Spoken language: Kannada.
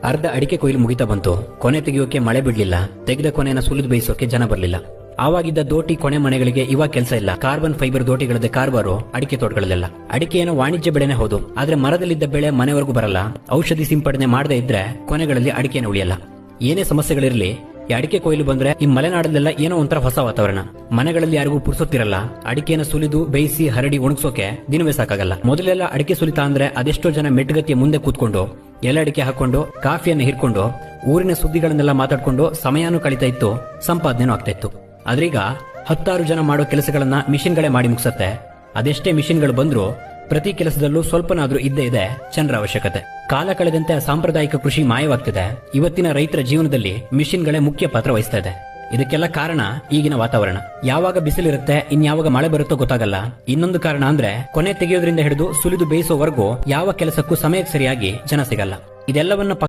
ಅರ್ಧ ಅಡಿಕೆ ಕೊಯ್ಲು ಮುಗಿತಾ ಬಂತು. ಕೊನೆ ತೆಗೆಯೋಕೆ ಮಳೆ ಬಿಡ್ಲಿಲ್ಲ. ತೆಗೆದ ಕೊನೆನ ಸುಲಿದು ಬೇಯಿಸೋಕೆ ಜನ ಬರ್ಲಿಲ್ಲ. ಆವಾಗಿದ್ದ ದೋಟಿ ಕೊನೆ ಮನೆಗಳಿಗೆ ಇವಾಗ ಕೆಲಸ ಇಲ್ಲ. ಕಾರ್ಬನ್ ಫೈಬರ್ ದೋಟಿಗಳದ್ದೇ ಕಾರ್ಬಾರು ಅಡಿಕೆ ತೋಟಗಳಲ್ಲೆಲ್ಲ. ಅಡಿಕೆ ಏನೋ ವಾಣಿಜ್ಯ ಬೆಳೆನೇ ಹೌದು, ಆದ್ರೆ ಮರದಲ್ಲಿದ್ದ ಬೆಳೆ ಮನೆವರೆಗೂ ಬರಲ್ಲ. ಔಷಧಿ ಸಿಂಪಡಣೆ ಮಾಡದೇ ಇದ್ರೆ ಕೊನೆಗಳಲ್ಲಿ ಅಡಿಕೆನ ಉಳಿಯಲ್ಲ. ಏನೇ ಸಮಸ್ಯೆಗಳಿರ್ಲಿ, ಈ ಅಡಿಕೆ ಕೊಯ್ಲು ಬಂದ್ರೆ ಈ ಮಲೆನಾಡಲ್ಲೆಲ್ಲ ಏನೋ ಒಂಥರ ಹೊಸ ವಾತಾವರಣ. ಮನೆಗಳಲ್ಲಿ ಯಾರಿಗೂ ಪುರ್ಸೊತ್ತಿರಲ್ಲ. ಅಡಿಕೆನ ಸುಲಿದು ಬೇಯಿಸಿ ಹರಡಿ ಒಣಗಿಸೋಕೆ ದಿನವೇ ಸಾಕಾಗಲ್ಲ. ಮೊದಲೆಲ್ಲ ಅಡಿಕೆ ಸುಲಿತಾ ಅಂದ್ರೆ ಅದೆಷ್ಟೋ ಜನ ಮೆಟ್ಟಗತಿಯ ಮುಂದೆ ಕೂತ್ಕೊಂಡು ಎಲೆ ಅಡಿಕೆ ಹಾಕೊಂಡು ಕಾಫಿಯನ್ನು ಹಿರ್ಕೊಂಡು ಊರಿನ ಸುದ್ದಿಗಳನ್ನೆಲ್ಲ ಮಾತಾಡ್ಕೊಂಡು ಸಮಯಾನು ಕಳೀತಾ ಇತ್ತು, ಸಂಪಾದನೆನೂ ಆಗ್ತಾ ಇತ್ತು. ಆದ್ರೀಗ 10 ಜನ ಮಾಡೋ ಕೆಲಸಗಳನ್ನ ಮಿಷಿನ್ಗಳೇ ಮಾಡಿ ಮುಗಿಸತ್ತೆ. ಅದೆಷ್ಟೇ ಮಿಷಿನ್ಗಳು ಬಂದ್ರೂ ಪ್ರತಿ ಕೆಲಸದಲ್ಲೂ ಸ್ವಲ್ಪನಾದ್ರೂ ಇದ್ದೇ ಇದೆ ಜನರ ಅವಶ್ಯಕತೆ. ಕಾಲ ಕಳೆದಂತೆ ಸಾಂಪ್ರದಾಯಿಕ ಕೃಷಿ ಮಾಯವಾಗ್ತಿದೆ. ಇವತ್ತಿನ ರೈತರ ಜೀವನದಲ್ಲಿ ಮಿಷಿನ್ಗಳೇ ಮುಖ್ಯ ಪಾತ್ರ ವಹಿಸ್ತಾ ಇದೆ. ಇದಕ್ಕೆಲ್ಲ ಕಾರಣ ಈಗಿನ ವಾತಾವರಣ. ಯಾವಾಗ ಬಿಸಿಲಿರುತ್ತೆ, ಇನ್ಯಾವಾಗ ಮಳೆ ಬರುತ್ತೋ ಗೊತ್ತಾಗಲ್ಲ. ಇನ್ನೊಂದು ಕಾರಣ ಅಂದ್ರೆ ಕೊನೆ ತೆಗೆಯೋದ್ರಿಂದ ಹಿಡಿದು ಸುಲಿದು ಬೇಯಿಸೋವರೆಗೂ ಯಾವ ಕೆಲಸಕ್ಕೂ ಸಮಯಕ್ಕೆ ಸರಿಯಾಗಿ ಜನ ಸಿಗಲ್ಲ. ಇದೆಲ್ಲವನ್ನ